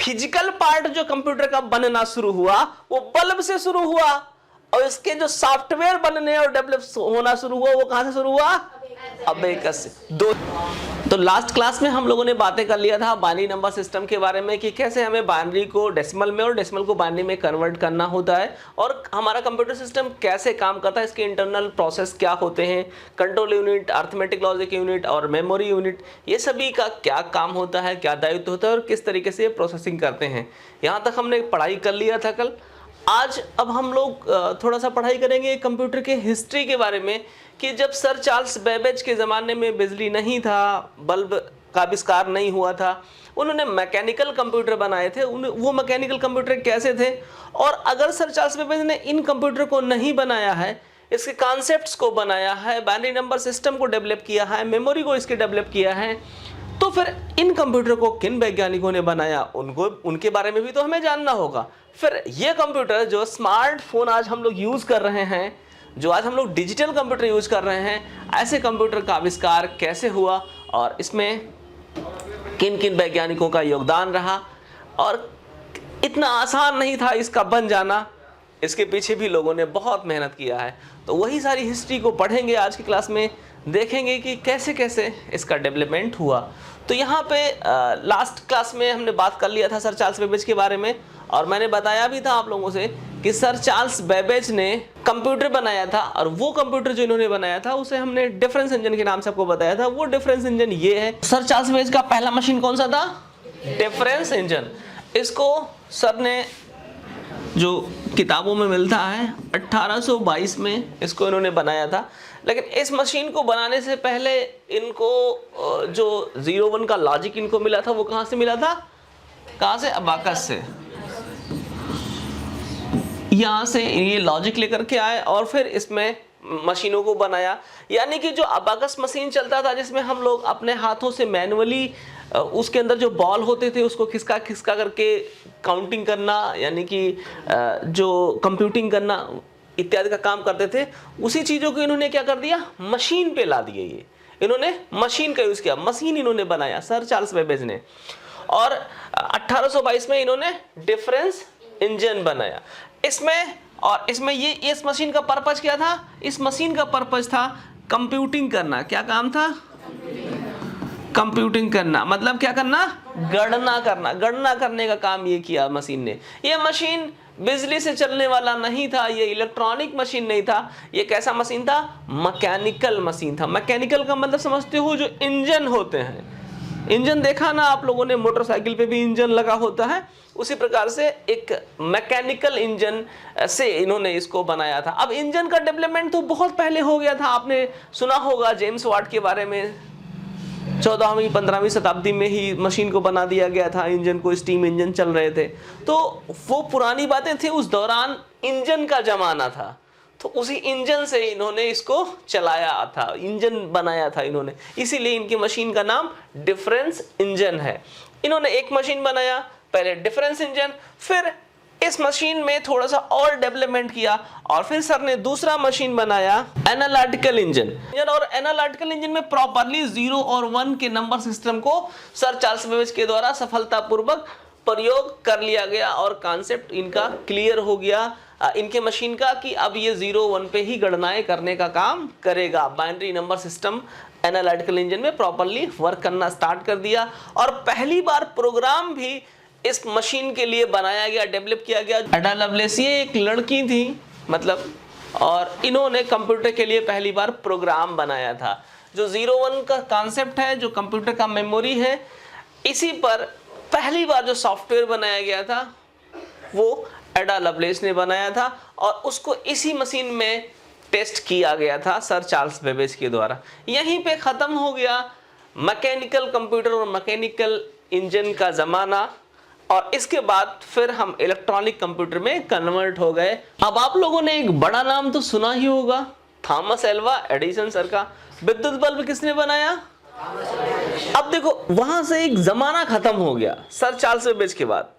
Physical part जो computer का बनना शुरू हुआ वो बल्ब से शुरू हुआ, और इसके जो सॉफ्टवेयर बनने और डेवलप होना शुरू हुआ वो कहां से शुरू हुआ? अबेकस से। तो लास्ट क्लास में हम लोगों ने बातें कर लिया था बाइनरी नंबर सिस्टम के बारे में कि कैसे हमें बाइनरी को डेसिमल में और डेसिमल को बाइनरी में कन्वर्ट करना होता है, और हमारा कंप्यूटर सिस्टम कैसे काम करता है, इसके इंटरनल प्रोसेस क्या होते हैं, control unit, arithmetic logic unit और मेमोरी यूनिट, ये सभी का क्या काम होता है, क्या दायित्व होता है और किस तरीके से ये प्रोसेसिंग करते हैं। यहाँ तक हमने पढ़ाई कर लिया था कल। आज अब हम लोग थोड़ा सा पढ़ाई करेंगे कंप्यूटर के हिस्ट्री के बारे में कि जब सर चार्ल्स बेबेज के ज़माने में बिजली नहीं था, बल्ब का आविष्कार नहीं हुआ था, उन्होंने मैकेनिकल कंप्यूटर बनाए थे। वो मैकेनिकल कंप्यूटर कैसे थे, और अगर सर चार्ल्स बेबेज ने इन कंप्यूटर को नहीं बनाया है, इसके कॉन्सेप्ट्स को बनाया है, बाइनरी नंबर सिस्टम को डेवलप किया है, मेमोरी को इसके डेवलप किया है, तो फिर इन कंप्यूटर को किन वैज्ञानिकों ने बनाया, उनके बारे में भी तो हमें जानना होगा। फिर ये कंप्यूटर जो स्मार्टफोन आज हम लोग यूज़ कर रहे हैं, जो आज हम लोग डिजिटल कंप्यूटर यूज़ कर रहे हैं, ऐसे कंप्यूटर का आविष्कार कैसे हुआ और इसमें किन किन वैज्ञानिकों का योगदान रहा, और इतना आसान नहीं था इसका बन जाना, इसके पीछे भी लोगों ने बहुत मेहनत किया है। तो वही सारी हिस्ट्री को पढ़ेंगे आज की क्लास में, देखेंगे कि कैसे कैसे इसका डेवलपमेंट हुआ। तो यहाँ पे लास्ट क्लास में हमने बात कर लिया था सर चार्ल्स बेबेज के बारे में, और मैंने बताया भी था आप लोगों से कि सर चार्ल्स बेबेज ने कंप्यूटर बनाया था, और वो कंप्यूटर जो इन्होंने बनाया था उसे हमने डिफरेंस इंजन के नाम से आपको बताया था। वो डिफरेंस इंजन ये है। सर चार्ल्स बेबेज का पहला मशीन कौन सा था? Difference engine. इसको सर ने, जो किताबों में मिलता है, 1822 में इसको इन्होंने बनाया था। लेकिन इस मशीन को बनाने से पहले इनको जो 01 का लॉजिक इनको मिला था वो कहाँ से मिला था? कहाँ से? अबाकस से। यहाँ से ये लॉजिक लेकर के आए और फिर इसमें मशीनों को बनाया। यानी कि जो अबाकस मशीन चलता था जिसमें हम लोग अपने हाथों से मैनुअली उसके अंदर जो बॉल होते थे उसको खिसका खिसका करके काउंटिंग करना, यानी कि जो कंप्यूटिंग करना इत्यादि का काम करते थे, उसी चीज़ों को इन्होंने क्या कर दिया? मशीन पे ला दिए। ये इन्होंने मशीन का यूज़ किया, मशीन इन्होंने बनाया सर चार्ल्स बेबेज ने। और 1822 में इन्होंने डिफरेंस इंजन बनाया। इसमें ये इस मशीन का पर्पज क्या था? इस मशीन का पर्पज था कंप्यूटिंग करना। क्या काम था? कंप्यूटिंग करना। मतलब क्या करना? गणना करना। गणना करने का काम ये किया मशीन ने। ये मशीन बिजली से चलने वाला नहीं था, ये इलेक्ट्रॉनिक मशीन नहीं था। ये कैसा मशीन था? मैकेनिकल मशीन था। मैकेनिकल का मतलब समझते हो, जो इंजन होते हैं। इंजन देखा ना आप लोगों ने, मोटरसाइकिल पे भी इंजन लगा होता है, उसी प्रकार से एक मैकेनिकल इंजन से इन्होंने इसको बनाया था। अब इंजन का डेवलपमेंट तो बहुत पहले हो गया था। आपने सुना होगा जेम्स वाट के बारे में, 14वीं 15वीं शताब्दी में ही मशीन को बना दिया गया था, इंजन को, स्टीम इंजन चल रहे थे। तो वो पुरानी बातें थी, उस दौरान इंजन का जमाना था, तो उसी इंजन से इन्होंने इसको चलाया था, इंजन बनाया था इन्होंने, इसीलिए इनकी मशीन का नाम डिफरेंस इंजन है। इन्होंने एक मशीन बनाया, पहले डिफरेंस इंजन, फिर इस मशीन में थोड़ा सा और डेवलपमेंट किया, और फिर सर ने दूसरा मशीन बनाया एनालिटिकल इंजन। और एनालिटिकल इंजन में प्रॉपरली 0 और 1 के नंबर सिस्टम को सर चार्ल्स बेबेज के द्वारा सफलतापूर्वक प्रयोग कर लिया गया, और कॉन्सेप्ट इनका क्लियर हो गया इनके मशीन का कि अब ये 0-1 पे ही गणनाएं करने का काम करेगा। Binary number system analytical engine में प्रॉपरली वर्क करना स्टार्ट कर दिया, और पहली बार प्रोग्राम भी इस मशीन के लिए बनाया गया, डेवलप किया गया। एडा लवलेस ये एक लड़की थी, मतलब, और इन्होंने कंप्यूटर के लिए पहली बार प्रोग्राम बनाया था। जो 0-1 का कॉन्सेप्ट है, जो कंप्यूटर का मेमोरी है, इसी पर पहली बार जो सॉफ्टवेयर बनाया गया था वो एडा लवलेस ने बनाया था, और उसको इसी मशीन में टेस्ट किया गया था सर चार्ल्स बेबेज के द्वारा। यहीं पे ख़त्म हो गया मैकेनिकल कंप्यूटर और मैकेनिकल इंजन का ज़माना, और इसके बाद फिर हम इलेक्ट्रॉनिक कंप्यूटर में कन्वर्ट हो गए। अब आप लोगों ने एक बड़ा नाम तो सुना ही होगा, थॉमस एल्वा एडिसन सर का। विद्युत बल्ब किसने बनाया? अब देखो, वहां से एक जमाना खत्म हो गया सर चार्ल्स बेबेज के बाद।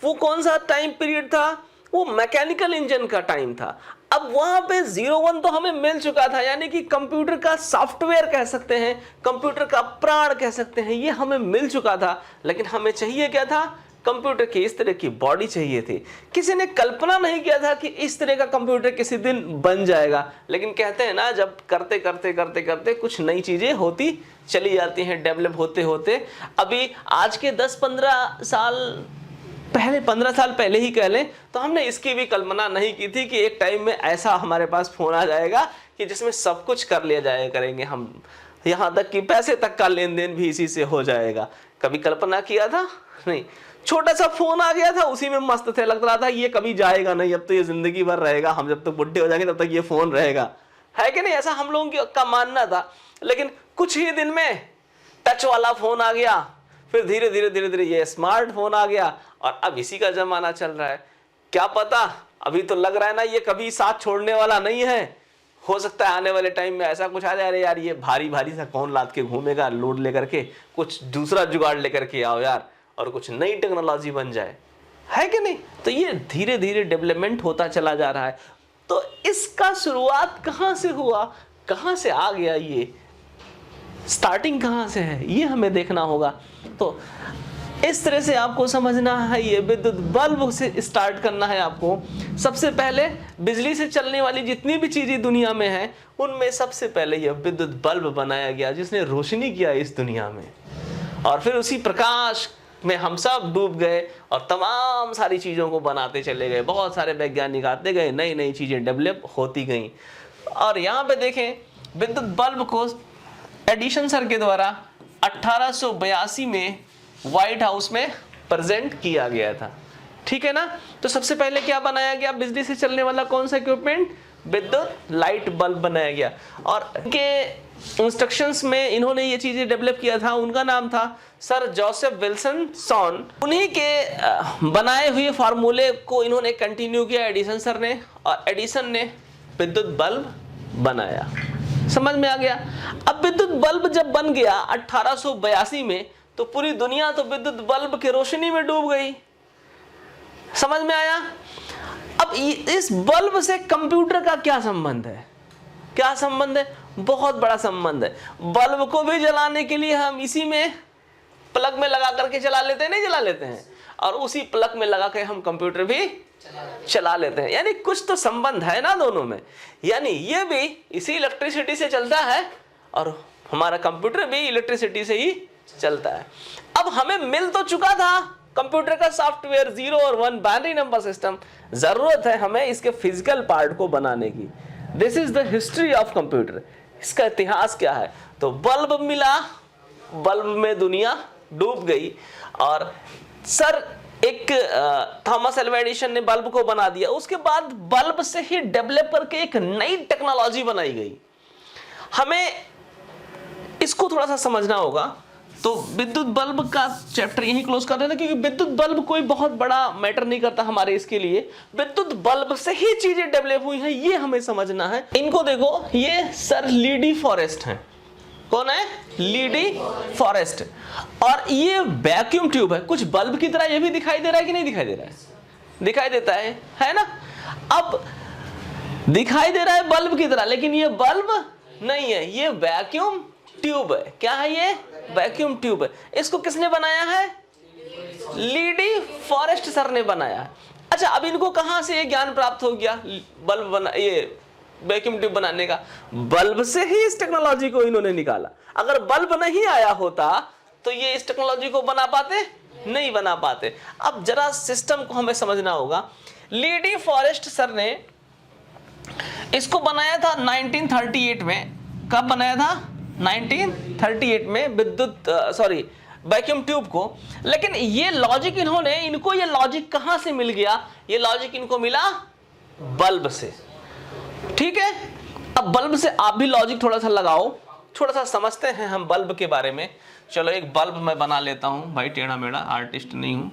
वो कौन सा टाइम पीरियड था? वो मैकेनिकल इंजन का टाइम था। अब वहां पे 0-1 तो हमें मिल चुका था, यानी कि कंप्यूटर का सॉफ्टवेयर कह सकते हैं, कंप्यूटर का प्राण कह सकते हैं, ये हमें मिल चुका था। लेकिन हमें चाहिए क्या था? कंप्यूटर की इस तरह की बॉडी चाहिए थी। किसी ने कल्पना नहीं किया था कि इस तरह का कंप्यूटर किसी दिन बन जाएगा, लेकिन कहते हैं ना, जब करते करते करते करते कुछ नई चीजें होती चली जाती हैं, डेवलप होते होते। अभी आज के 10-15 साल पहले, 15 साल पहले ही कह लें, तो हमने इसकी भी कल्पना नहीं की थी कि एक टाइम में ऐसा हमारे पास फोन आ जाएगा कि जिसमें सब कुछ कर लिया जाया करेंगे हम, यहाँ तक कि पैसे तक का लेन देन भी इसी से हो जाएगा। कभी कल्पना किया था? नहीं। छोटा सा फोन आ गया था, उसी में मस्त थे, लग रहा था ये कभी जाएगा नहीं, अब तो ये जिंदगी भर रहेगा, हम जब तक बुढ़े हो जाएंगे तब तक ये फोन रहेगा, है कि नहीं? ऐसा हम लोगों का मानना था। लेकिन कुछ ही दिन में टच वाला फोन आ गया, फिर धीरे धीरे धीरे धीरे ये स्मार्टफोन आ गया, और अब इसी का जमाना चल रहा है। क्या पता, अभी तो लग रहा है ना ये कभी साथ छोड़ने वाला नहीं है। हो सकता है आने वाले टाइम में ऐसा कुछ आ जाए, अरे यार ये भारी भारी सा कौन लाद के घूमेगा, लोड लेकर के, कुछ दूसरा जुगाड़ लेकर के आओ यार, और कुछ नई टेक्नोलॉजी बन जाए, है कि नहीं? तो ये धीरे धीरे डेवलपमेंट होता चला जा रहा है। तो इसका शुरुआत कहाँ से हुआ, कहाँ से आ गया, ये स्टार्टिंग कहाँ से है, ये हमें देखना होगा। तो इस तरह से आपको समझना है, ये विद्युत बल्ब से स्टार्ट करना है आपको। सबसे पहले बिजली से चलने वाली जितनी भी चीजें दुनिया में हैं, उनमें सबसे पहले यह विद्युत बल्ब बनाया गया, जिसने रोशनी किया इस दुनिया में, और फिर उसी प्रकाश में हम सब डूब गए और तमाम सारी चीजों को बनाते चले गए। बहुत सारे वैज्ञानिक आते गए, नई नई चीजें डेवलप होती गई। और यहाँ पे देखें, विद्युत बल्ब को एडिसन सर के द्वारा 1882 में व्हाइट हाउस में प्रेजेंट किया गया था, ठीक है ना? तो सबसे पहले क्या बनाया गया, बिजली से चलने वाला कौन सा इक्विपमेंट, विद्युत लाइट बल्ब बनाया गया। और इनके इंस्ट्रक्शंस में इन्होंने ये चीजें डेवलप किया था, उनका नाम था सर जोसेफ विल्सन सॉन। उन्हीं के बनाए हुए फार्मूले को इन्होंने कंटिन्यू किया एडिसन सर ने, और एडिसन ने विद्युत बल्ब बनाया। समझ में आ गया? अब विद्युत बल्ब जब बन गया 1882 में, तो पूरी दुनिया तो विद्युत बल्ब की रोशनी में डूब गई। समझ में आया? अब इस बल्ब से कंप्यूटर का क्या संबंध है? क्या संबंध है? बहुत बड़ा संबंध है। बल्ब को भी जलाने के लिए हम इसी में प्लग में लगा करके चला लेते हैं, नहीं चला लेते हैं, और उसी प्लग में लगा के हम कंप्यूटर भी चला लेते हैं। यानी कुछ तो संबंध है ना दोनों में। यानी ये भी इसी इलेक्ट्रिसिटी से चलता है, और हमारा कंप्यूटर भी इलेक्ट्रिसिटी से ही चलता है। अब हमें मिल तो चुका था कंप्यूटर का सॉफ्टवेयर 0 और 1 बाइनरी नंबर सिस्टम, जरूरत है हमें इसके फिजिकल पार्ट को बनाने की। This is the history of computer. इसका इतिहास क्या है? तो बल्ब मिला, बल्ब में दुनिया डूब गई, और सर एक थॉमस एल्वा एडिसन ने बल्ब को बना दिया। उसके बाद बल्ब से ही डेवलप करके एक नई टेक्नोलॉजी बनाई गई। हमें इसको थोड़ा सा समझना होगा। तो विद्युत बल्ब का चैप्टर यहीं क्लोज कर देना, क्योंकि विद्युत बल्ब कोई बहुत बड़ा मैटर नहीं करता हमारे इसके लिए। विद्युत बल्ब से ही चीजें डेवलप हुई हैं, ये हमें समझना है। इनको देखो, ये सर लीडी फॉरेस्ट हैं। कौन है? लीडी फॉरेस्ट। और ये वैक्यूम ट्यूब है, कुछ बल्ब की तरह ये भी दिखाई दे रहा है कि नहीं दिखाई दे रहा है? दिखाई देता है ना? अब दिखाई दे रहा है बल्ब की तरह, लेकिन ये बल्ब नहीं है, ये वैक्यूम ट्यूब है। क्या है ये? वैक्यूम ट्यूब है। इसको किसने बनाया है? लीडी फॉरेस्ट सर ने बनाया है। अच्छा, अब इनको कहां से ये ज्ञान प्राप्त हो गया बल्ब बना, ये वैक्यूम ट्यूब बनाने का? बल्ब से ही इस टेक्नोलॉजी को इन्होंने निकाला। अगर बल्ब नहीं आया होता तो ये इस टेक्नोलॉजी को बना पाते? नहीं बना पाते। अब जरा सिस्टम को हमें समझना होगा। लीडी फॉरेस्ट सर ने इसको बनाया था 1938 में। कब बनाया था? 1938 में विद्युत वैक्यूम ट्यूब को। लेकिन ये लॉजिक इनको ये लॉजिक कहां से मिल गया? ये लॉजिक इनको मिला बल्ब से। ठीक है, अब बल्ब से आप भी लॉजिक थोड़ा सा लगाओ, थोड़ा सा समझते हैं हम बल्ब के बारे में। चलो एक बल्ब मैं बना लेता हूं भाई, टेढ़ा मेढ़ा, आर्टिस्ट नहीं हूं।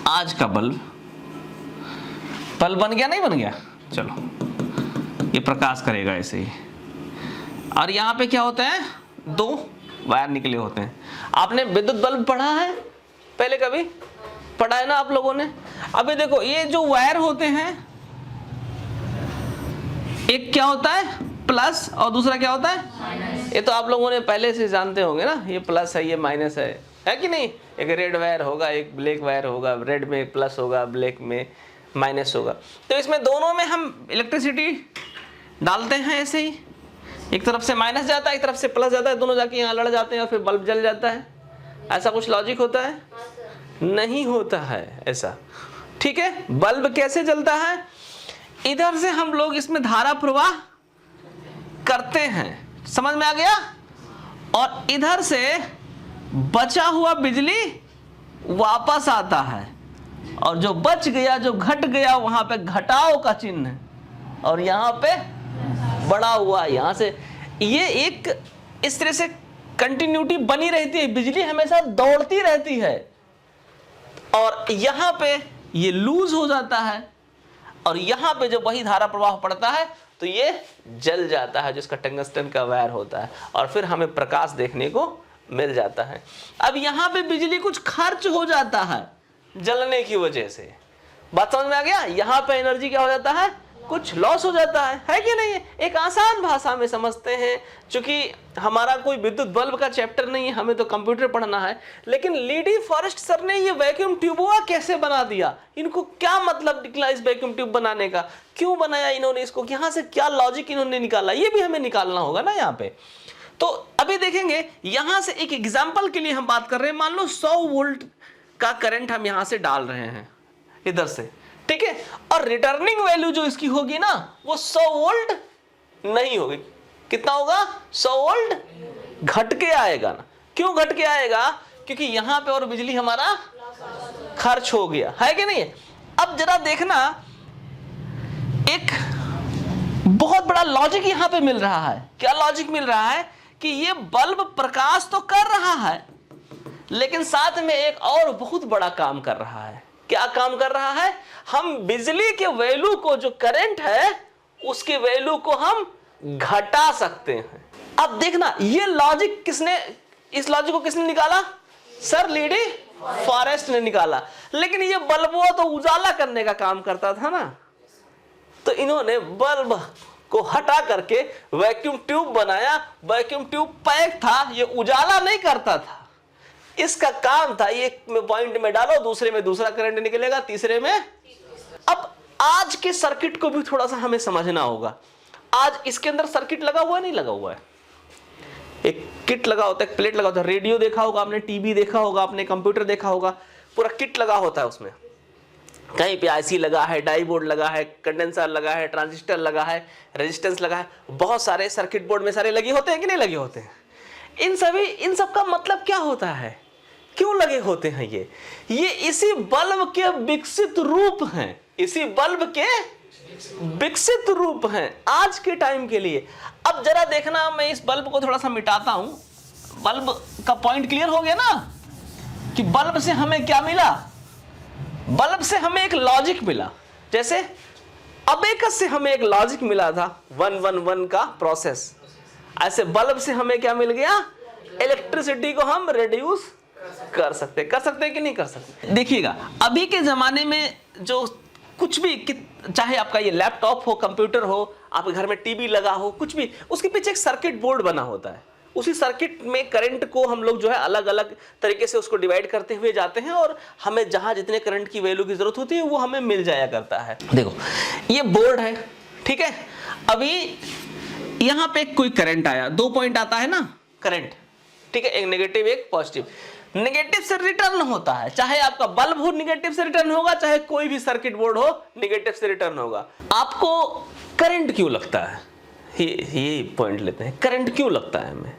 आज का बल्ब बन गया, नहीं बन गया? चलो, ये प्रकाश करेगा ऐसे ही। और यहाँ पे क्या होता है? 2 वायर निकले होते हैं। आपने विद्युत बल्ब पढ़ा है पहले? कभी पढ़ा है ना आप लोगों ने? अभी देखो, ये जो वायर होते हैं, एक क्या होता है? प्लस और दूसरा क्या होता है, ये तो आप लोगों ने पहले से जानते होंगे ना, ये प्लस है ये माइनस है कि नहीं। एक रेड वायर होगा, एक ब्लैक वायर होगा, रेड में एक प्लस होगा, ब्लैक में माइनस होगा। तो इसमें दोनों में हम इलेक्ट्रिसिटी डालते हैं ऐसे ही, एक तरफ से माइनस जाता है एक तरफ से प्लस जाता है, दोनों जाके यहाँ लड़ जाते हैं और फिर बल्ब जल जाता है। ऐसा कुछ लॉजिक होता है? नहीं होता है ऐसा, ठीक है। बल्ब कैसे जलता है, इधर से हम लोग इसमें धारा प्रवाह करते हैं, समझ में आ गया, और इधर से बचा हुआ बिजली वापस आता है, और जो बच गया जो घट गया वहां पे घटाव का चिन्ह, और यहां पे बढ़ा हुआ, यहां से ये एक इस तरह से कंटिन्यूटी बनी रहती है, बिजली हमेशा दौड़ती रहती है, और यहां पे ये लूज हो जाता है, और यहां पे जब वही धारा प्रवाह पड़ता है तो ये जल जाता है, जिसका टंगस्टन का वायर होता है, और फिर हमें प्रकाश देखने को मिल जाता है। अब यहां पे बिजली कुछ खर्च हो जाता है जलने की वजह से, बात समझ में आ गया। यहां पे एनर्जी क्या हो जाता है, कुछ लॉस हो जाता है कि नहीं। एक आसान भाषा में समझते हैं, क्योंकि हमारा कोई विद्युत बल्ब का चैप्टर नहीं है, हमें तो कंप्यूटर पढ़ना है। लेकिन लीडी फॉरेस्ट सर ने ये वैक्यूम ट्यूबों कैसे बना दिया, इनको क्या मतलब निकला इस वैक्यूम ट्यूब बनाने का, क्यों बनाया इन्होंने इसको, यहाँ से क्या लॉजिक इन्होंने निकाला, ये भी हमें निकालना होगा ना यहाँ पे। तो अभी देखेंगे, यहां से एक एग्जाम्पल के लिए हम बात कर रहे हैं। मान लो 100 वोल्ट का करंट हम यहां से डाल रहे हैं इधर से, ठीक है, और रिटर्निंग वैल्यू जो इसकी होगी ना वो 100 वोल्ट नहीं होगी। कितना होगा, 100 वोल्ट घट के आएगा ना। क्यों घट के आएगा, क्योंकि यहां पे और बिजली हमारा खर्च हो गया है कि नहीं। अब जरा देखना, एक बहुत बड़ा लॉजिक यहां पे मिल रहा है। क्या लॉजिक मिल रहा है कि ये बल्ब प्रकाश तो कर रहा है, लेकिन साथ में एक और बहुत बड़ा काम कर रहा है। क्या काम कर रहा है, हम बिजली के वैल्यू को, जो करंट है उसके वैल्यू को हम घटा सकते हैं। अब देखना, ये लॉजिक किसने, इस लॉजिक को किसने निकाला, सर लीडी फॉरेस्ट ने निकाला। लेकिन ये बल्ब तो उजाला करने का काम करता था ना, तो इन्होंने बल्ब को हटा करके वैक्यूम ट्यूब बनाया। वैक्यूम ट्यूब पैक था, ये उजाला नहीं करता था, इसका काम था एक में पॉइंट में डालो, दूसरे में दूसरा करंट निकलेगा, तीसरे में। अब आज के सर्किट को भी थोड़ा सा हमें समझना होगा। आज इसके अंदर सर्किट लगा हुआ है, नहीं लगा हुआ है, एक किट लगा होता है, प्लेट लगा होता है। रेडियो देखा होगा आपने, टीवी देखा होगा आपने, कंप्यूटर देखा होगा, पूरा किट लगा होता है उसमें। कहीं पे आईसी लगा है, डाईबोर्ड लगा है, कंडेंसर लगा है, ट्रांजिस्टर लगा है, रेजिस्टेंस लगा है, बहुत सारे सर्किट बोर्ड में सारे लगे होते हैं कि नहीं लगे होते हैं। इन सब का मतलब क्या होता है, क्यों लगे होते हैं ये इसी बल्ब के विकसित रूप हैं, इसी बल्ब के विकसित रूप हैं आज के टाइम के लिए। अब जरा देखना, मैं इस बल्ब को थोड़ा सा मिटाता हूं। बल्ब का पॉइंट क्लियर हो गया ना, कि बल्ब से हमें क्या मिला, बल्ब से हमें एक लॉजिक मिला। जैसे अबेकस से हमें एक लॉजिक मिला था 111 का प्रोसेस, ऐसे बल्ब से हमें क्या मिल गया, इलेक्ट्रिसिटी को हम रिड्यूस कर सकते कि नहीं कर सकते। देखिएगा, अभी के जमाने में जो कुछ भी, चाहे आपका ये लैपटॉप हो, कंप्यूटर हो, आपके घर में टीवी लगा हो, कुछ भी, उसके पीछे एक सर्किट बोर्ड बना होता है। उसी सर्किट में करंट को हम लोग जो है अलग अलग तरीके से उसको डिवाइड करते हुए जाते हैं, और हमें जहां जितने करंट की वैल्यू की जरूरत होती है वो हमें मिल जाया करता है। देखो, ये बोर्ड है, ठीक है। अभी यहां पे कोई करंट आया, 2 पॉइंट आता है ना करंट, ठीक है, एक नेगेटिव एक पॉजिटिव। नेगेटिव से रिटर्न होता है, चाहे आपका बल्ब हो निगेटिव से रिटर्न होगा, चाहे कोई भी सर्किट बोर्ड हो निगेटिव से रिटर्न होगा। आपको करंट क्यों लगता है, ये पॉइंट लेते हैं, करंट क्यों लगता है हमें।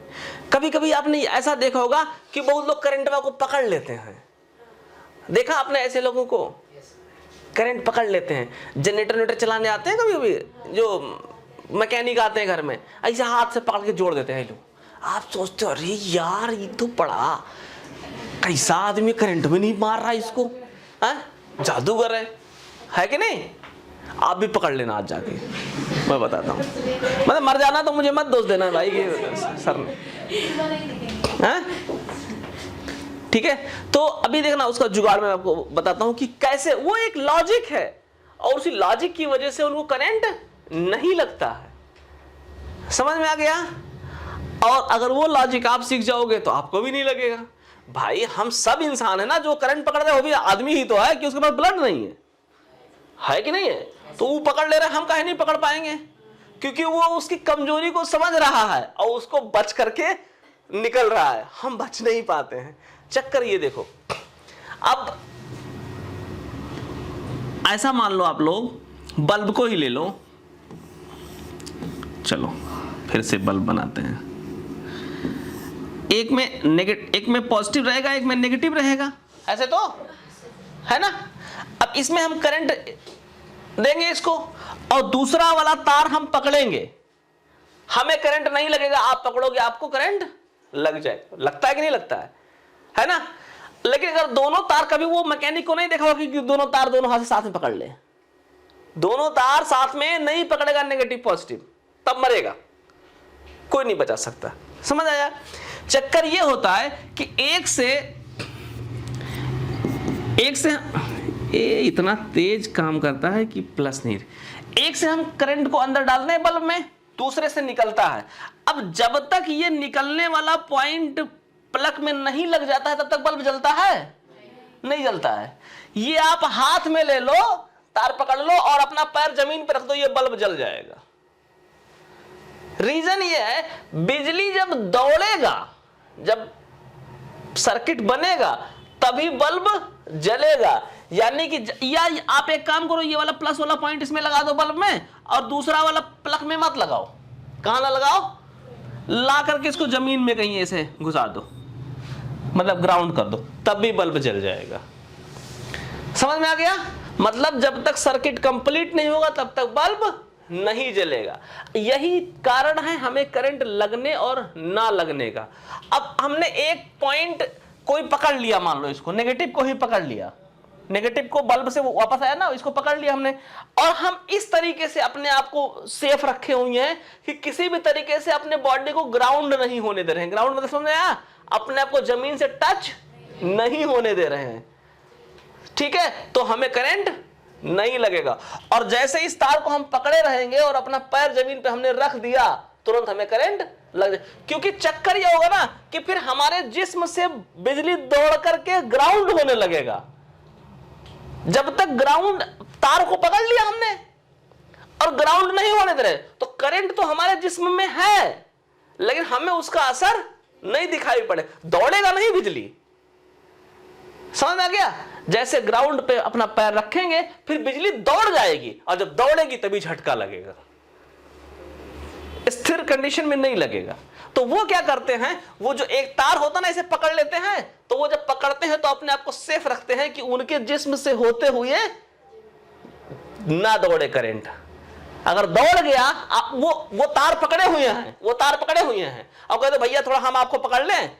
कभी कभी आपने ऐसा देखा होगा कि बहुत लोग करंट को पकड़ लेते हैं, देखा आपने ऐसे लोगों को, करंट पकड़ लेते हैं। जनरेटर चलाने आते हैं, कभी कभी जो मैकेनिक आते हैं घर में, ऐसे हाथ से पकड़ के जोड़ देते हैं लोग। आप सोचते हो अरे यार ये तो पड़ा, कैसा आदमी, करंट में नहीं मार रहा इसको, जादूगर है कि नहीं। आप भी पकड़ लेना आज जाके, मैं बताता हूँ। मतलब मर जाना तो मुझे मत दोष देना भाई, ये सर ने, ठीक है। तो अभी देखना, उसका जुगाड़ मैं आपको बताता हूँ कि कैसे, वो एक लॉजिक है, और उसी लॉजिक की वजह से उनको करंट नहीं लगता है। समझ में आ गया? और अगर वो लॉजिक आप सीख जाओगे तो आपको भी नहीं लगेगा। भाई हम सब इंसान है ना, जो करंट पकड़ रहे हैं वो भी आदमी ही तो है कि उसके पास ब्लड नहीं है कि नहीं है? तो वो पकड़ ले रहा है, हम काहे नहीं पकड़ पाएंगे? क्योंकि वो उसकी कमजोरी को समझ रहा है और उसको बच करके निकल रहा है, हम बच नहीं पाते हैं। चक्कर ये देखो, अब ऐसा मान लो आप लोग बल्ब को ही ले लो, चलो फिर से बल्ब बनाते हैं, एक में पॉजिटिव रहेगा, एक में नेगेटिव रहेगा, ऐसे तो है ना। अब इसमें हम करंट देंगे इसको और दूसरा वाला तार हम पकड़ेंगे, हमें करंट नहीं लगेगा, आप पकड़ोगे आपको करंट लग जाएगा। लगता है कि नहीं लगता है ना? लेकिन अगर दोनों तार, कभी वो मैकेनिक को नहीं देखा होगा कि दोनों तार दोनों हाथ से साथ में पकड़ ले, दोनों तार साथ में नहीं पकड़ेगा नेगेटिव पॉजिटिव, तब मरेगा, कोई नहीं बचा सकता। समझ आया? चक्कर ये होता है कि एक से ये इतना तेज काम करता है कि प्लस नहीं, एक से हम करंट को अंदर डालते हैं बल्ब में, दूसरे से निकलता है। अब जब तक ये निकलने वाला पॉइंट प्लग में नहीं लग जाता है तब तक बल्ब जलता है? नहीं जलता है। ये आप हाथ में ले लो, तार पकड़ लो और अपना पैर जमीन पर रख दो, ये बल्ब जल जाएगा। रीजन ये है, बिजली जब दौड़ेगा, जब सर्किट बनेगा तभी बल्ब जलेगा। यानी कि या आप एक काम करो, ये वाला प्लस वाला पॉइंट इसमें लगा दो बल्ब में और दूसरा वाला प्लग में मत लगाओ। कहां ना लगाओ? ला करके इसको जमीन में कहीं ऐसे घुसा दो, मतलब ग्राउंड कर दो, तब भी बल्ब जल जाएगा। समझ में आ गया? मतलब जब तक सर्किट कंप्लीट नहीं होगा तब तक बल्ब नहीं जलेगा। यही कारण है हमें करंट लगने और ना लगने का। अब हमने एक पॉइंट कोई पकड़ लिया, मान लो इसको, नेगेटिव को ही पकड़ लिया, नेगेटिव को बल्ब से वापस आया ना, इसको पकड़ लिया हमने, और हम इस तरीके से अपने आप को सेफ रखे हुए हैं कि किसी भी तरीके से अपने बॉडी को ग्राउंड नहीं होने दे रहे हैं। ग्राउंड मतलब समझ आया? अपने आप को जमीन से टच नहीं होने दे रहे हैं, ठीक है? तो हमें करंट नहीं लगेगा। और जैसे इस तार को हम पकड़े रहेंगे और अपना पैर जमीन पे हमने रख दिया, तुरंत हमें करंट लग जाए। क्योंकि चक्कर ये होगा ना कि फिर हमारे जिस्म से बिजली दौड़ करके ग्राउंड होने लगेगा। जब तक ग्राउंड, तार को पकड़ लिया हमने और ग्राउंड नहीं होने दे रहे, तो करंट तो हमारे जिस्म में है लेकिन हमें उसका असर नहीं दिखाई पड़े, दौड़ेगा नहीं बिजली। समझ आ गया? जैसे ग्राउंड पे अपना पैर रखेंगे फिर बिजली दौड़ जाएगी, और जब दौड़ेगी तभी झटका लगेगा, स्थिर कंडीशन में नहीं लगेगा। तो वो क्या करते हैं, वो जो एक तार होता ना, इसे पकड़ लेते हैं, तो वो जब पकड़ते हैं तो अपने आप को सेफ रखते हैं कि उनके जिस्म से होते हुए ना दौड़े करंट। अगर दौड़ गया, वो तार पकड़े हुए हैं, वो तार पकड़े हुए हैं, और कहते भैया थोड़ा हम आपको पकड़ लें,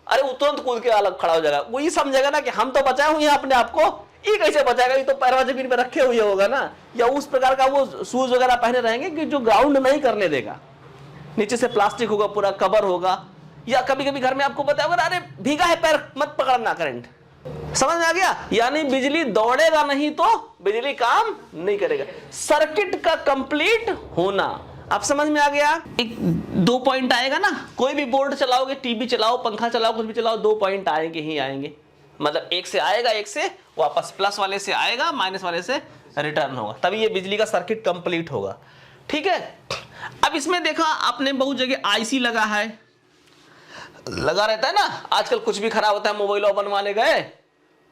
अरे वो तुरंत कूद के अलग खड़ा हो जाएगा। वो ये समझेगा ना कि हम तो बचाए हुए हैं अपने आप को, ये कैसे बचाएगा, ये तो पैरवा जमीन पे रखे हुए होगा ना, या उस प्रकार का वो शूज वगैरह पहने रहेंगे कि जो ग्राउंड नहीं करने देगा। नीचे से प्लास्टिक होगा, पूरा कवर होगा, या कभी कभी घर में आपको पता होगा, अरे भीगा है पैर, मत पकड़ना करंट। समझ में आ गया? यानी बिजली दौड़ेगा नहीं तो बिजली काम नहीं करेगा। सर्किट का कंप्लीट होना, अब समझ में आ गया? एक दो पॉइंट आएगा ना, कोई भी बोर्ड चलाओगे, टीवी चलाओ, पंखा चलाओ, कुछ भी चलाओ, दो पॉइंट आएंगे ही आएंगे। मतलब एक से आएगा, एक से वापस, प्लस वाले से आएगा, माइनस वाले से रिटर्न होगा, तभी ये बिजली का सर्किट कंप्लीट होगा। ठीक है? अब इसमें देखा आपने, बहुत जगह आईसी लगा है, लगा रहता है ना। आजकल कुछ भी खराब होता है, मोबाइल बनवाने गए,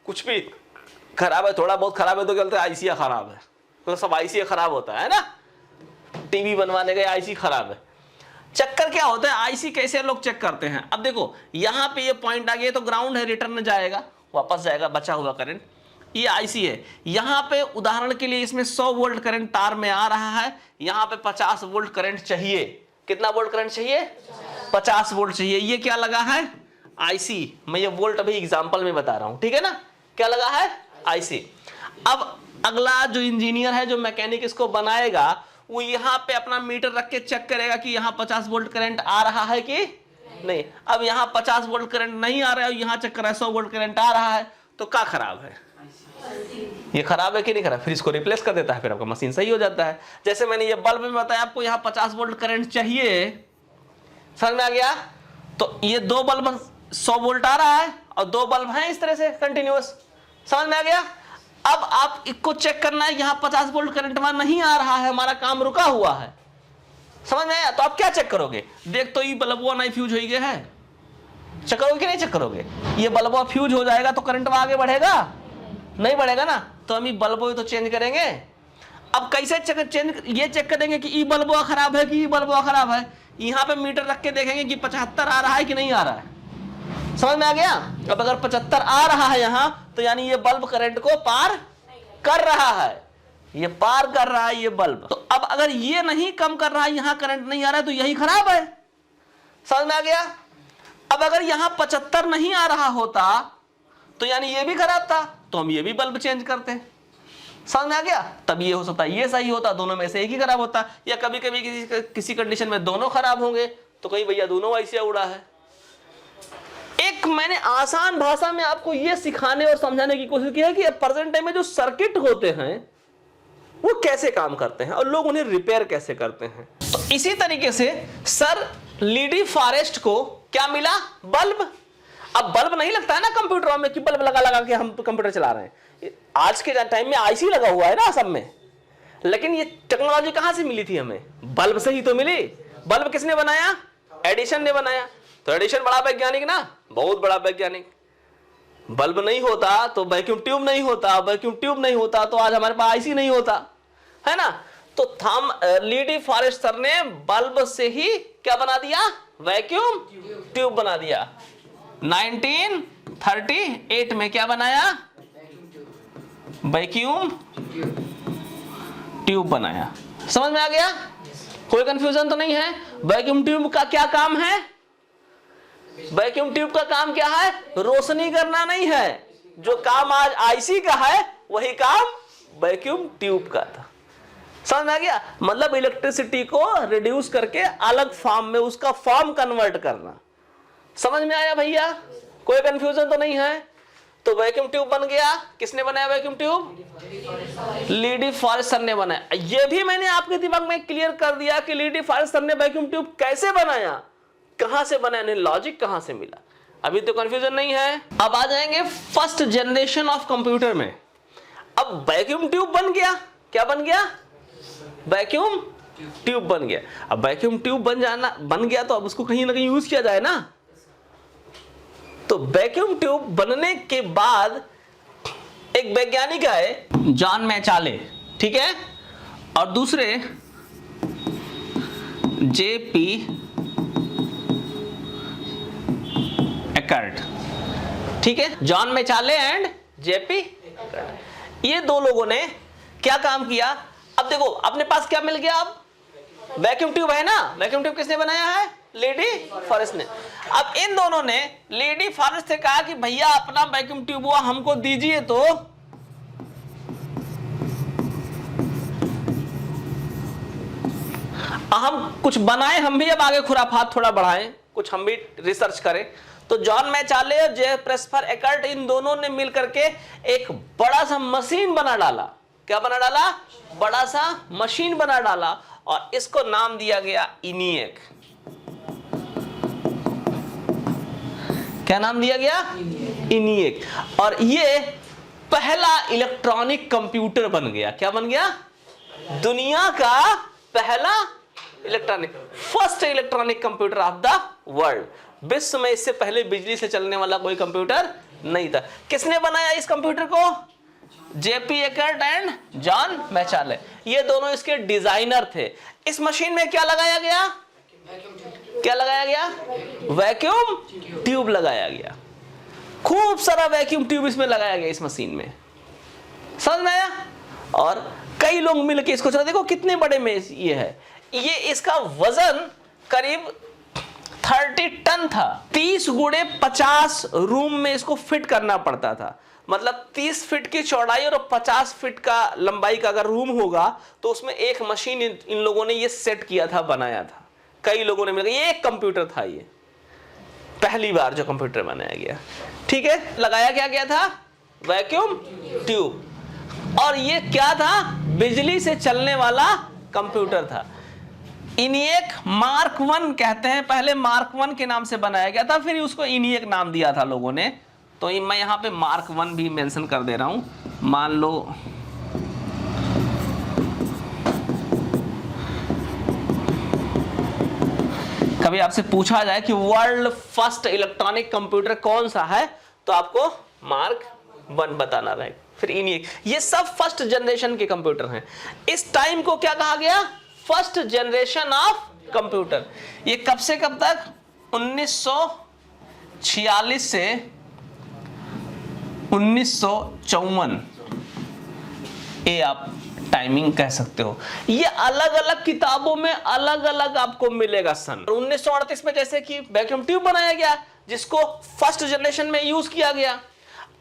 कुछ भी खराब है, थोड़ा बहुत खराब है तो कहते हैं आईसी खराब है, तो सब आईसी खराब होता है ना। टीवी बनवाने गए, आईसी खराब है। चक्कर क्या होता है, आईसी कैसे लोग चेक करते हैं? अब देखो यहां पे ये पॉइंट आ गया, तो ग्राउंड है, रिटर्न जाएगा, वापस जाएगा बचा हुआ करंट। ये आईसी है, यहां पे उदाहरण के लिए इसमें 100 वोल्ट करंट तार में आ रहा है, यहां पे 50 वोल्ट करंट चाहिए। कितना वोल्ट करंट चाहिए? 50 वोल्ट चाहिए। ये क्या लगा है? आईसी। मैं ये वोल्ट अभी एग्जांपल में बता रहा हूं, ठीक है ना? क्या लगा है? आईसी। अब अगला जो इंजीनियर है, जो मैकेनिक इसको बनाएगा, वो यहाँ पे अपना मीटर रख के चेक करेगा कि यहाँ 50 वोल्ट करंट आ रहा है कि नहीं। अब यहाँ 50 वोल्ट करंट नहीं आ रहा है, यहाँ चेक कर रहा है 100 वोल्ट करंट आ रहा है, तो क्या खराब है? ये खराब है कि नहीं खराब, फिर इसको रिप्लेस कर देता है, फिर आपका मशीन सही हो जाता है। जैसे मैंने ये बल्ब में बताया आपको यहाँ 50 वोल्ट करंट चाहिए, समझ में आ गया? तो ये दो बल्ब 100 वोल्ट आ रहा है और दो बल्ब हैं इस तरह से कंटिन्यूअस, समझ में आ गया? अब आप इसको चेक करना है, यहाँ 50 वोल्ट करंट वहां नहीं आ रहा है, हमारा काम रुका हुआ है, समझ में आया? तो आप क्या चेक करोगे? देख तो ये बल्ब नहीं फ्यूज हो गया है, चेक करोगे कि नहीं चेक करोगे? ये बल्ब फ्यूज हो जाएगा तो करंट आगे बढ़ेगा? नहीं बढ़ेगा ना, तो हम ये बल्ब तो चेंज करेंगे। अब कैसे चेंज, ये चेक करेंगे कि ये बल्ब खराब है कि ये बल्ब खराब है। यहाँ पे मीटर रख के देखेंगे कि 75 आ रहा है कि नहीं आ रहा है, समझ में आ गया? अब अगर 75 आ रहा है यहाँ, तो यानी ये बल्ब करंट को पार कर रहा है, ये पार कर रहा है ये बल्ब। तो अब अगर ये नहीं कम कर रहा है, यहाँ करंट नहीं आ रहा है, तो यही खराब है, समझ में आ गया? अब अगर यहाँ 75 नहीं आ रहा होता तो यानी ये भी खराब था, तो हम ये भी बल्ब चेंज करते हैं, समझ में आ गया? तब ये हो सकता है ये सही होता, दोनों में से एक ही खराब होता, या कभी कभी किसी कंडीशन में दोनों खराब होंगे, तो कहीं भैया दोनों ऐसे उड़ा है। एक मैंने आसान भाषा में आपको ये सिखाने और समझाने की कोशिश की है कि प्रेजेंट टाइम में जो सर्किट होते हैं वो कैसे काम करते हैं और लोग उन्हें रिपेयर कैसे करते हैं। तो इसी तरीके से सर लीडी फॉरेस्ट को क्या मिला? बल्ब। अब बल्ब नहीं लगता है ना कंप्यूटरों में कि बल्ब लगा लगा के हम कंप्यूटर चला रहे हैं, आज के टाइम में आईसी लगा हुआ है ना सब में, लेकिन ये टेक्नोलॉजी कहां से मिली थी? हमें बल्ब से ही तो मिली। बल्ब किसने बनाया? एडिशन ने बनाया। तो एडिशन बड़ा वैज्ञानिक ना, बहुत बड़ा वैज्ञानिक। बल्ब नहीं होता तो वैक्यूम ट्यूब नहीं होता, वैक्यूम ट्यूब नहीं होता तो आज हमारे पास आईसी नहीं होता, है ना? तो लीडी फॉरेस्ट सर ने बल्ब से ही क्या बना दिया? वैक्यूम ट्यूब बना दिया। 1938 में क्या बनाया? वैक्यूम ट्यूब बनाया। समझ में आ गया? कोई कंफ्यूजन तो नहीं है? वैक्यूम ट्यूब का क्या काम है? वैक्यूम ट्यूब का काम क्या है? रोशनी करना नहीं है। जो काम आज आईसी का है वही काम वैक्यूम ट्यूब का था। समझ में आ गया? मतलब इलेक्ट्रिसिटी को रिड्यूस करके अलग फॉर्म में उसका फॉर्म कन्वर्ट करना। समझ में आया भैया? कोई कंफ्यूजन तो नहीं है? तो वैक्यूम ट्यूब बन गया। किसने बनाया वैक्यूम ट्यूब? लीडी फॉरेस्ट सर ने बनाया। ये भी मैंने आपके दिमाग में क्लियर कर दिया कि लीडी फॉरेस्ट सर ने वैक्यूम ट्यूब कैसे बनाया, कहां से बनाया, लॉजिक कहां से मिला। अभी तो कंफ्यूजन नहीं है। अब आ जाएंगे फर्स्ट जनरेशन ऑफ कंप्यूटर में। अब वैक्यूम ट्यूब बन गया। क्या बन गया? वैक्यूम ट्यूब बन गया। अब वैक्यूम ट्यूब बन गया तो अब उसको कहीं ना कहीं यूज किया जाए ना। तो वैक्यूम ट्यूब बनने के बाद एक वैज्ञानिक आए, जॉन मैचाले, ठीक है, और दूसरे जेपी एकर्ट, ठीक है, John Mauchly and JP Eckert. ये दो लोगों ने क्या काम किया? अब देखो अपने पास क्या मिल गया? अब वैक्यूम ट्यूब है ना। वैक्यूम ट्यूब किसने बनाया है? लीडी फॉरेस्ट ने। अब इन दोनों ने लीडी फॉरेस्ट से कहा कि भैया अपना वैक्यूम ट्यूब वो हमको दीजिए। तो हम कुछ बनाए, हम भी अब आगे खुराफात थोड़ा बढ़ाएं, कुछ हम भी रिसर्च करें। तो जॉन मैचाले और जे प्रेस्पर एकर्ट इन दोनों ने मिलकर के एक बड़ा सा मशीन बना डाला। क्या बना डाला? बड़ा सा मशीन बना डाला और इसको नाम दिया गया इनिएक। क्या नाम दिया गया? इनिएक। और ये पहला इलेक्ट्रॉनिक कंप्यूटर बन गया। क्या बन गया? दुनिया का पहला first electronic computer of the world. विश्व में इससे पहले बिजली से चलने वाला कोई कंप्यूटर नहीं था। किसने बनाया इस कंप्यूटर को? J P Eckert and John Mauchly. ये दोनों इसके डिजाइनर थे। इस मशीन में क्या लगाया गया? क्या लगाया गया? वैक्यूम ट्यूब लगाया गया। खूब सारा वैक्यूम ट्यूब इसमें लगाया गया इस मशीन में। समझ में आया? और कई लोग मिलकर इसको चला। देखो कितने बड़े में ये है। ये इसका वजन करीब 30 टन था। 30 गुणे 50 रूम में इसको फिट करना पड़ता था। मतलब 30 फीट की चौड़ाई और 50 फीट का लंबाई का अगर रूम होगा तो उसमें एक मशीन इन लोगों ने ये सेट किया था, बनाया था। कई लोगों ने मिलकर, ये एक कंप्यूटर था, ये पहली बार जो कंप्यूटर बनाया गया। ठीक है, लगाया क्या गया था? Vacuum tube. और ये क्या था? बिजली से चलने वाला कंप्यूटर था। इनिएक मार्क 1 कहते हैं, पहले मार्क 1 के नाम से बनाया गया था, फिर उसको इनिएक नाम दिया था लोगों ने। तो मैं यहां पे मार्क 1 भी मेंशन कर दे रहा हूं। मान लो कभी आपसे पूछा जाए कि वर्ल्ड फर्स्ट इलेक्ट्रॉनिक कंप्यूटर कौन सा है, तो आपको मार्क 1 बताना रहेगा, फिर इनिएक। ये सब फर्स्ट जनरेशन के कंप्यूटर हैं। इस टाइम को क्या कहा गया? First generation of computer. ये कब से कब तक? 1946 से 1954, ये आप टाइमिंग कह सकते हो। ये अलग अलग किताबों में अलग अलग आपको मिलेगा सन। 1938 में जैसे कि वैक्यूम ट्यूब बनाया गया, जिसको फर्स्ट जनरेशन में यूज किया गया।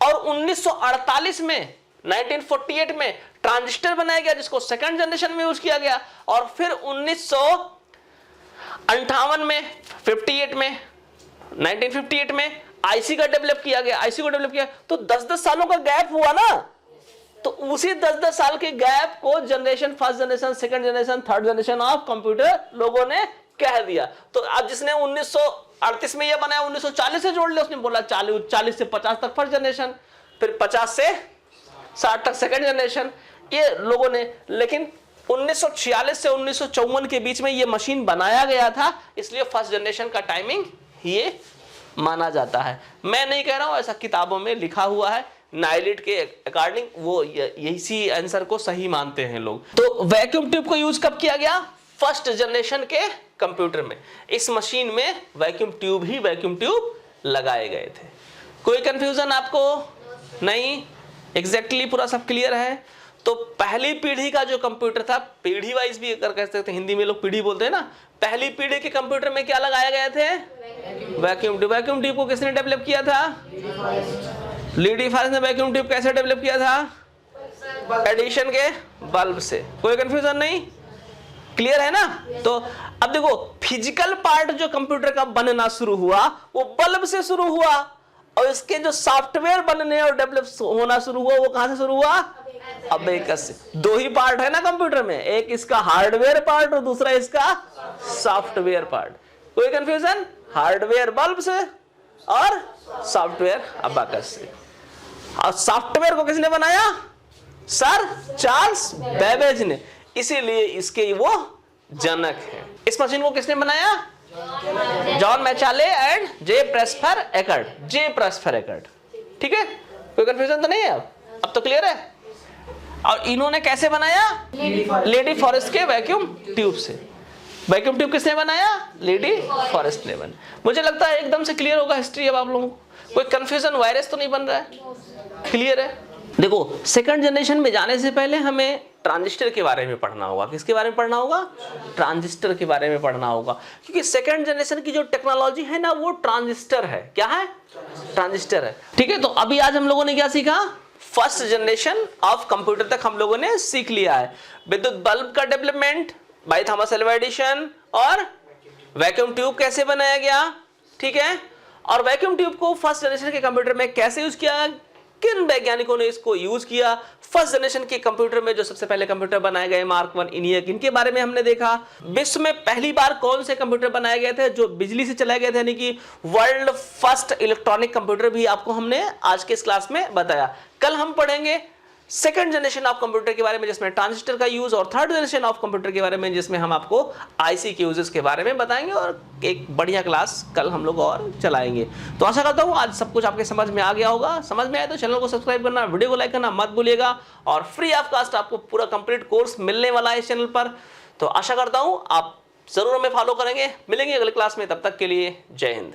और 1948 में 1948 में ट्रांजिस्टर बनाया गया, जिसको सेकंड जनरेशन में यूज किया गया। और फिर 1958 में 1958 में आईसी का डेवलप किया गया। आईसी को डेवलप किया तो 10-10 सालों का गैप हुआ ना। तो उसी 10-10 साल के गैप को generation, first generation, second generation, third generation of computer लोगों ने कह दिया। तो अब जिसने 1938 में यह बनाया, 1940 से जोड़ लिया, उसने बोला 40 से 50 तक फर्स्ट जनरेशन, फिर 50 से 60 तक सेकंड जनरेशन, ये लोगों ने। लेकिन 1946 से 1954 के बीच में ये मशीन बनाया गया था, इसलिए फर्स्ट जनरेशन का टाइमिंग ये माना जाता है। मैं नहीं कह रहा हूं, ऐसा किताबों में लिखा हुआ है। नाइलिट के अकॉर्डिंग वो इसी आंसर को सही मानते हैं लोग। तो वैक्यूम ट्यूब को यूज कब किया गया? फर्स्ट जनरेशन के कंप्यूटर में। इस मशीन में वैक्यूम ट्यूब लगाए गए थे। कोई कंफ्यूजन आपको? नहीं, एग्जैक्टली पूरा सब क्लियर है। तो पहली पीढ़ी का जो कंप्यूटर था, पीढ़ी वाइज भी अगर कह सकते हैं, हिंदी में लोग पीढ़ी बोलते हैं ना, पहली पीढ़ी के कंप्यूटर में क्या लगाए गए थे? Vacuum tube. वैक्यूम ट्यूब को किसने डेवलप किया था? लीडी फॉरेस्ट ने वैक्यूम ट्यूब कैसे डेवलप किया था? एडिशन के बल्ब से। कोई कंफ्यूजन नहीं? क्लियर है ना? तो अब देखो, फिजिकल पार्ट जो कंप्यूटर का बनना शुरू हुआ वो बल्ब से शुरू हुआ, और इसके जो सॉफ्टवेयर बनने और डेवलप होना शुरू हुआ वो कहां से शुरू हुआ? अबेकस से। दो ही पार्ट है ना कंप्यूटर में, एक इसका हार्डवेयर पार्ट और दूसरा इसका सॉफ्टवेयर पार्ट। कोई कंफ्यूजन? हार्डवेयर बल्ब से और सॉफ्टवेयर अबाकस से। और सॉफ्टवेयर को किसने बनाया? सर चार्ल्स बेबेज ने, इसीलिए इसके वो जनक हैं। इस मशीन को किसने बनाया? John Mauchly and J Presper Eckert. ठीक है, कोई कंफ्यूजन तो नहीं है? अब तो क्लियर है। और इन्होंने कैसे बनाया? लेडी फॉरेस्ट के वैक्यूम ट्यूब से। वैक्यूम ट्यूब किसने बनाया? लेडी फॉरेस्ट ने बनाया। मुझे लगता है एकदम से क्लियर होगा हिस्ट्री अब आप लोगों को। कोई कंफ्यूजन, वायरस तो नहीं बन रहा है? क्लियर है। देखो, सेकंड जनरेशन में जाने से पहले हमें ट्रांजिस्टर के बारे में पढ़ना होगा। किसके बारे में पढ़ना होगा? ट्रांजिस्टर के बारे में पढ़ना होगा, क्योंकि सेकंड जनरेशन की जो टेक्नोलॉजी है ना, वो ट्रांजिस्टर है। क्या है? ट्रांजिस्टर है। ठीक है, तो अभी आज हम लोगों ने क्या सीखा? फर्स्ट जनरेशन ऑफ कंप्यूटर तक हम लोगों ने सीख लिया है। विद्युत बल्ब का development by Thomas Alva Edison, और वैक्यूम ट्यूब कैसे बनाया गया। ठीक है, और वैक्यूम ट्यूब को फर्स्ट जनरेशन के कंप्यूटर में कैसे यूज किया, किन वैज्ञानिकों ने इसको यूज किया। फर्स्ट जनरेशन के कंप्यूटर में जो सबसे पहले कंप्यूटर बनाए गए, मार्क 1, इनिएक, इनके बारे में हमने देखा। विश्व में पहली बार कौन से कंप्यूटर बनाए गए थे जो बिजली से चलाए गए थे, यानी कि वर्ल्ड फर्स्ट इलेक्ट्रॉनिक कंप्यूटर भी आपको हमने आज के इस क्लास में बताया। कल हम पढ़ेंगे सेकंड जनरेशन ऑफ कंप्यूटर के बारे में, जिसमें ट्रांजिस्टर का यूज, और थर्ड जनरेशन ऑफ कंप्यूटर के बारे में, जिसमें हम आपको आईसी के यूजेस के बारे में बताएंगे, और एक बढ़िया क्लास कल हम लोग और चलाएंगे। तो आशा करता हूँ आज सब कुछ आपके समझ में आ गया होगा। समझ में आए तो चैनल को सब्सक्राइब करना, वीडियो को लाइक करना मत भूलिएगा, और फ्री ऑफ कास्ट आपको पूरा कंप्लीट कोर्स मिलने वाला है इस चैनल पर। तो आशा करता हूँ आप जरूर हमें फॉलो करेंगे। मिलेंगे अगले क्लास में, तब तक के लिए जय हिंद।